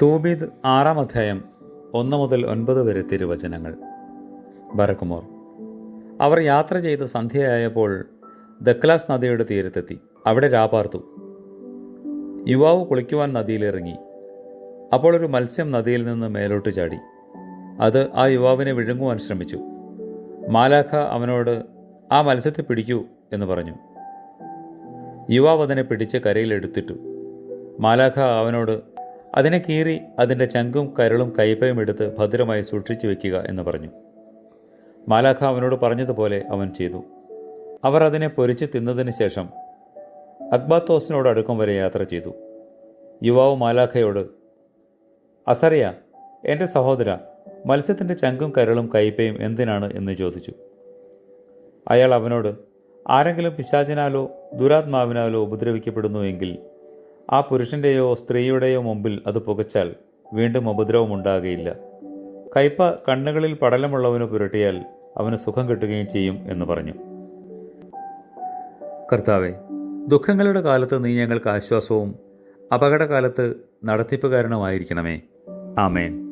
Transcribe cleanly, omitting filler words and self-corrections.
തൂബീദ് 6-ാം അധ്യായം 1 മുതൽ 9 വരെ തിരുവചനങ്ങൾ. ബറക്കുമോർ. അവർ യാത്ര ചെയ്ത് സന്ധ്യയായപ്പോൾ ദക്ലാസ് നദിയുടെ തീരത്തെത്തി. അവിടെ രാപാർത്തു. യുവാവ് കുളിക്കുവാൻ നദിയിലിറങ്ങി. അപ്പോൾ ഒരു മത്സ്യം നദിയിൽ നിന്ന് മേലോട്ട് ചാടി. അത് ആ യുവാവിനെ വിഴുങ്ങുവാൻ ശ്രമിച്ചു. മാലാഖ അവനോട്, "ആ മത്സ്യത്തെ പിടിക്കൂ" എന്ന് പറഞ്ഞു. യുവാവ് അതിനെ പിടിച്ച് കരയിലെടുത്തിട്ടു. മാലാഖ അവനോട്, "അതിനെ കീറി അതിൻ്റെ ചങ്കും കരളും കൈപ്പയും എടുത്ത് ഭദ്രമായി സൂക്ഷിച്ചു വെക്കുക" എന്ന് പറഞ്ഞു. മാലാഖ അവനോട് പറഞ്ഞതുപോലെ അവൻ ചെയ്തു. അവർ അതിനെ പൊരിച്ച് തിന്നതിന് ശേഷം അക്ബാത്തോസിനോട് അടുക്കം വരെ യാത്ര ചെയ്തു. യുവാവ് മാലാഖയോട്, "അസറിയ, എൻ്റെ സഹോദര, മത്സ്യത്തിൻ്റെ ചങ്കും കരളും കൈപ്പയും എന്തിനാണ് എന്ന് ചോദിച്ചു. അയാൾ അവനോട്, "ആരെങ്കിലും പിശാചിനാലോ ദുരാത്മാവിനാലോ ഉപദ്രവിക്കപ്പെടുന്നുവെങ്കിൽ ആ പുരുഷൻ്റെയോ സ്ത്രീയുടെയോ മുമ്പിൽ അത് പുകച്ചാൽ വീണ്ടും ഉപദ്രവമുണ്ടാകുകയില്ല. കയ്പ കണ്ണുകളിൽ പടലമുള്ളവന് പുരട്ടിയാൽ അവന് സുഖം കിട്ടുകയും ചെയ്യും" എന്ന് പറഞ്ഞു. കർത്താവേ, ദുഃഖങ്ങളുടെ കാലത്ത് നീ ഞങ്ങൾക്ക് ആശ്വാസവും അപകടകാലത്ത് നടത്തിപ്പുകാരനുമായിരിക്കണമേ. ആമേൻ.